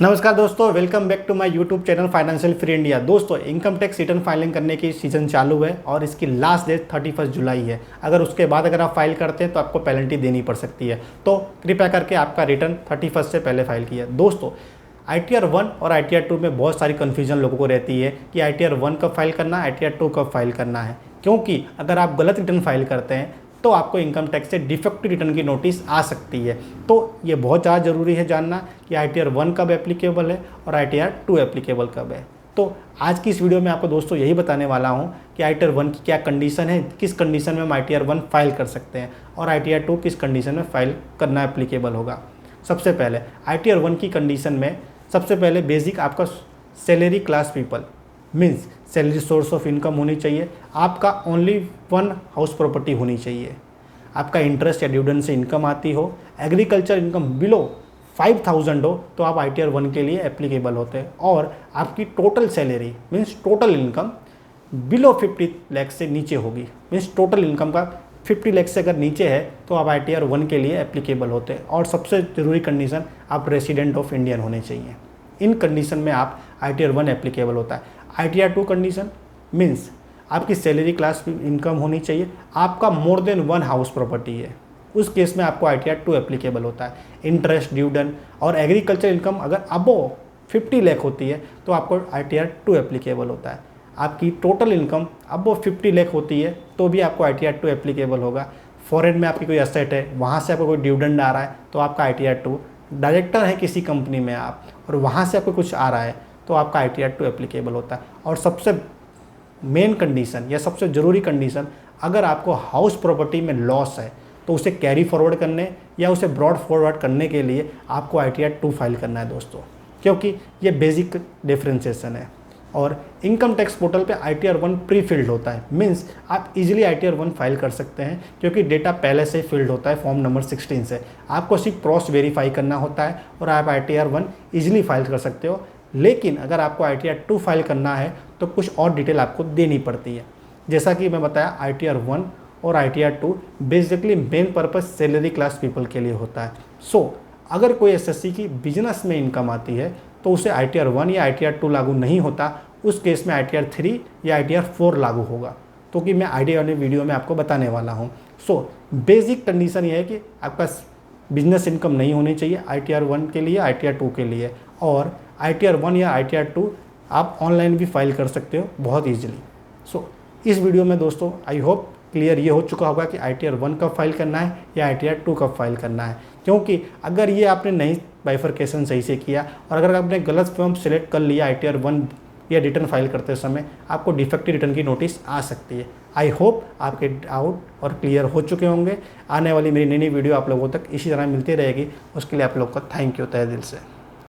नमस्कार दोस्तों, welcome back to my YouTube channel financial free India. दोस्तों, इनकम टैक्स रिटर्न फाइलिंग करने की सीजन चालू है और इसकी लास्ट डेट 31 जुलाई है। अगर उसके बाद अगर आप फाइल करते हैं तो आपको पेनल्टी देनी पड़ सकती है, तो कृपया करके आपका रिटर्न 31 से पहले फाइल किया। दोस्तों, ITR 1 और ITR 2 में बहुत सारी कन्फ्यूजन लोगों को रहती है कि ITR 1 कब फाइल करना है, ITR 2 कब फाइल करना है, क्योंकि अगर आप गलत रिटर्न फाइल करते हैं तो आपको इनकम टैक्स से डिफेक्टिव रिटर्न की नोटिस आ सकती है। तो ये बहुत ज़्यादा ज़रूरी है जानना कि ITR 1 कब एप्लीकेबल है और ITR 2 एप्लीकेबल कब है। तो आज की इस वीडियो में आपको दोस्तों यही बताने वाला हूँ कि ITR 1 की क्या कंडीशन है, किस कंडीशन में हम ITR 1 फाइल कर सकते हैं और ITR 2 किस कंडीशन में फाइल करना एप्लीकेबल होगा। सबसे पहले ITR 1 की कंडीशन में सबसे पहले बेसिक आपका salary class people means salary source of income होनी चाहिए, आपका ओनली वन हाउस प्रॉपर्टी होनी चाहिए, आपका इंटरेस्ट या डिविडेंड से इनकम आती हो, एग्रीकल्चर इनकम बिलो 5000 हो तो आप ITR 1 के लिए एप्लीकेबल होते हैं, और आपकी total salary means total income below 50 lakh से नीचे होगी, मीन्स टोटल इनकम का 50 लाख से अगर नीचे है तो आप ITR 1 के लिए एप्लीकेबल होते हैं। और सबसे ज़रूरी कंडीशन, आप रेसिडेंट ऑफ इंडियन होने चाहिए। इन कंडीशन में आप ITR 1 एप्लीकेबल होता है। ITR 2 कंडीशन मीन्स आपकी सैलरी क्लास इनकम होनी चाहिए, आपका more than one house property है, उस केस में आपको ITR 2 एप्लीकेबल होता है। इंटरेस्ट, डिविडेंड और एग्रीकल्चर इनकम अगर अबव 50 लाख होती है तो आपको ITR 2 एप्लीकेबल होता है। आपकी टोटल इनकम अबव 50 लाख होती है तो भी आपको ITR 2 एप्लीकेबल होगा। फॉरेन में आपकी कोई एसेट है, वहाँ से आपको कोई डिविडेंड आ रहा है तो आपका ITR 2, डायरेक्टर है किसी कंपनी में आप और वहाँ से आपको कुछ आ रहा है तो आपका ITR 2 एप्लीकेबल होता है। और सबसे मेन कंडीशन या सबसे ज़रूरी कंडीशन, अगर आपको हाउस प्रॉपर्टी में लॉस है तो उसे कैरी फॉरवर्ड करने या उसे ब्रॉड फॉरवर्ड करने के लिए आपको ITR 2 फाइल करना है दोस्तों, क्योंकि ये बेसिक डिफ्रेंसिएशन है। और इनकम टैक्स पोर्टल पे ITR 1 प्री फिल्ड होता है, मीन्स आप इजीली ITR 1 फाइल कर सकते हैं क्योंकि डेटा पहले से फिल्ड होता है फॉर्म नंबर 16 से। आपको सिर्फ क्रॉस वेरीफाई करना होता है और आप ITR 1 इजीली फाइल कर सकते हो। लेकिन अगर आपको ITR 2 फाइल करना है तो कुछ और डिटेल आपको देनी पड़ती है। जैसा कि मैं बताया, ITR 1 और ITR 2 basically main purpose salary class people के लिए होता है। अगर कोई SSC की बिजनेस में इनकम आती है तो उसे ITR 1 या ITR 2 लागू नहीं होता, उस केस में ITR 3 या ITR 4 लागू होगा, तो कि मैं आइडिया वाले वीडियो में आपको बताने वाला हूँ। बेसिक कंडीशन ये है कि आपका बिजनेस इनकम नहीं होनी चाहिए ITR 1 के लिए, ITR 2 के लिए, और ITR 1 या ITR 2 आप ऑनलाइन भी फाइल कर सकते हो बहुत ईजिली। इस वीडियो में दोस्तों आई होप क्लियर ये हो चुका होगा कि ITR 1 कब फाइल करना है या ITR 2 कब फाइल करना है, क्योंकि अगर ये आपने नहीं बाइफरकेशन सही से किया और अगर आपने गलत फॉर्म सेलेक्ट कर लिया ITR 1 या रिटर्न फाइल करते समय, आपको डिफेक्टिव रिटर्न की नोटिस आ सकती है। आई होप आपके डाउट और क्लियर हो चुके होंगे। आने वाली मेरी नई वीडियो आप लोगों तक इसी तरह मिलती रहेगी, उसके लिए आप लोग का थैंक यू तहे दिल से।